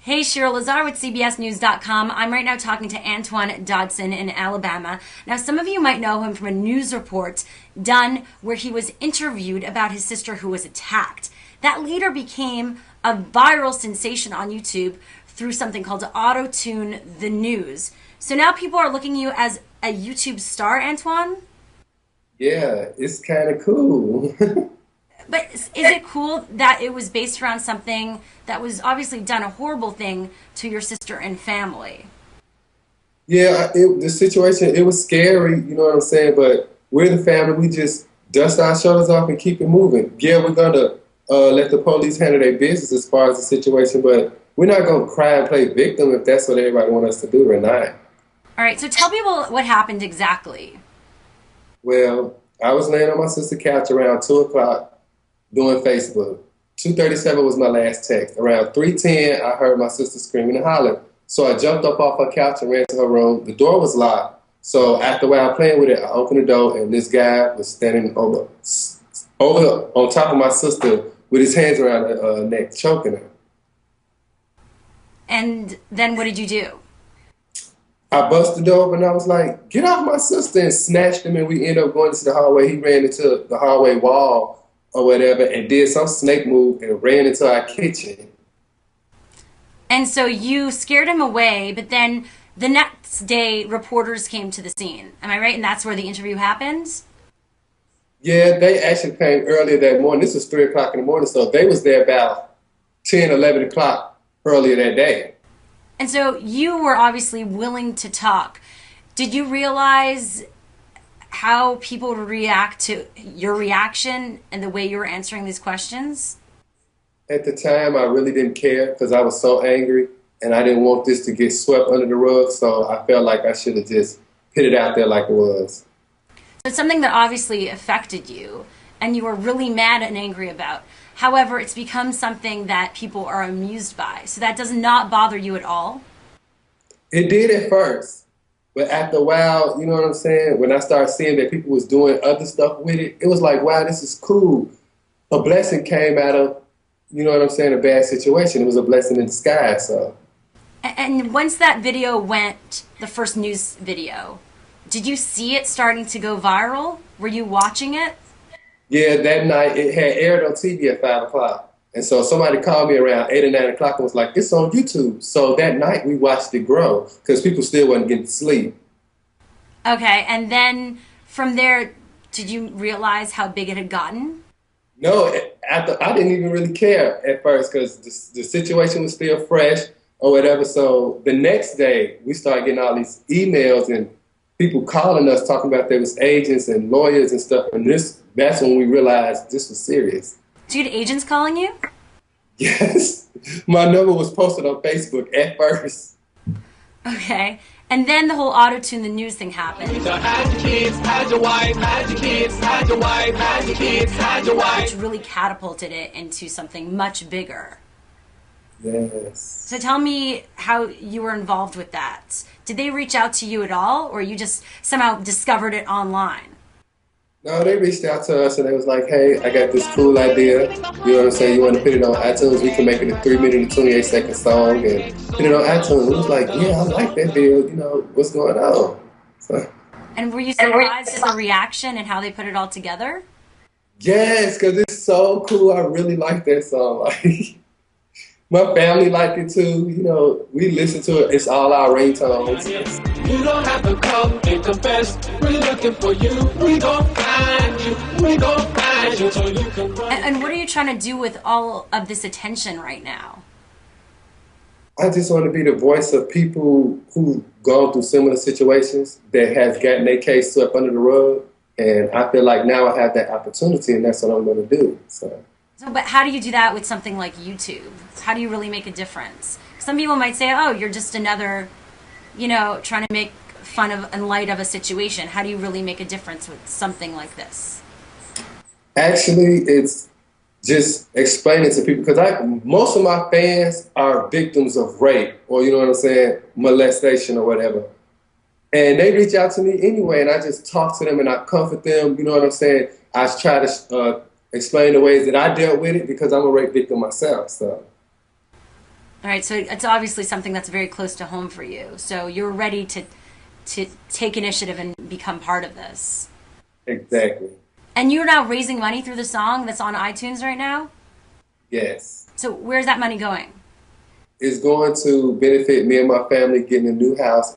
Hey, Shira Lazar with CBSNews.com. I'm right now talking to Antoine Dodson in Alabama. Now, some of you might know him from a news report done where he was interviewed about his sister who was attacked. That later became a viral sensation on YouTube through something called Auto-Tune the News. So now people are looking at you as a YouTube star, Antoine? Yeah, it's kind of cool. But is it cool that it was based around something that was obviously done, a horrible thing to your sister and family? Yeah, the situation, it was scary, you know what I'm saying? But we're the family. We just dust our shoulders off and keep it moving. Yeah, we're going to let the police handle their business as far as the situation, but we're not going to cry and play victim if that's what everybody wants us to do or not. All right, so tell people what happened exactly. Well, I was laying on my sister's couch around 2 o'clock doing Facebook. 2:37 was my last text. Around 3:10, I heard my sister screaming and hollering. So I jumped up off her couch and ran to her room. The door was locked. So after a while playing with it, I opened the door, and this guy was standing over on top of my sister with his hands around her neck, choking her. And then what did you do? I busted the door open, and I was like, get off my sister, and snatched him, and we ended up going into the hallway. He ran into the hallway wall or whatever and did some snake move and ran into our kitchen. And so you scared him away, but then the next day reporters came to the scene. Am I right? And that's where the interview happened? Yeah, they actually came earlier that morning. This was 3 o'clock in the morning, so they was there about 10, 11 o'clock earlier that day. And so you were obviously willing to talk. Did you realize how people would react to your reaction and the way you were answering these questions? At the time, I really didn't care because I was so angry and I didn't want this to get swept under the rug, so I felt like I should have just put it out there like it was. It's something that obviously affected you and you were really mad and angry about. However, it's become something that people are amused by. So that does not bother you at all? It did at first. But after a while, you know what I'm saying? When I started seeing that people was doing other stuff with it, it was like, wow, this is cool. A blessing came out of, you know what I'm saying, a bad situation. It was a blessing in disguise. So. And once that video went, the first news video, did you see it starting to go viral? Were you watching it? Yeah, that night it had aired on TV at 5 o'clock. And so somebody called me around 8 or 9 o'clock and was like, it's on YouTube. So that night we watched it grow because people still wasn't getting to sleep. Okay, and then from there, did you realize how big it had gotten? No, I didn't even really care at first because the situation was still fresh or whatever. So the next day we started getting all these emails and people calling us talking about there was agents and lawyers and stuff. And that's when we realized this was serious. Do you get agents calling you? Yes. My number was posted on Facebook at first. Okay. And then the whole auto-tune the news thing happened. Which really catapulted it into something much bigger. Yes. So tell me how you were involved with that. Did they reach out to you at all, or you just somehow discovered it online? No, they reached out to us and they was like, hey, I got this cool idea. You know what I'm saying? You want to put it on iTunes? We can make it a 3-minute and 28-second song and put it on iTunes. It was like, yeah, I like that deal. You know, what's going on? So. And were you surprised at the reaction and how they put it all together? Yes, because it's so cool. I really like that song. Like, my family like it too. You know, we listen to it. It's all our ringtones. You don't have to come and confess. We're looking for you. We gon' find you. We gon' find you so you can run. And what are you trying to do with all of this attention right now? I just want to be the voice of people who've gone through similar situations that have gotten their case swept under the rug. And I feel like now I have that opportunity, and that's what I'm going to do. So, but how do you do that with something like YouTube? How do you really make a difference? Some people might say, oh, you're just another, you know, trying to make fun of and light of a situation. How do you really make a difference with something like this? Actually, it's just explaining to people, because most of my fans are victims of rape or, you know what I'm saying, molestation or whatever. And they reach out to me anyway, and I just talk to them and I comfort them, you know what I'm saying? I try to explain the ways that I dealt with it because I'm a rape victim myself. So. All right, so it's obviously something that's very close to home for you. So you're ready to take initiative and become part of this. Exactly. And you're now raising money through the song that's on iTunes right now? Yes. So where's that money going? It's going to benefit me and my family getting a new house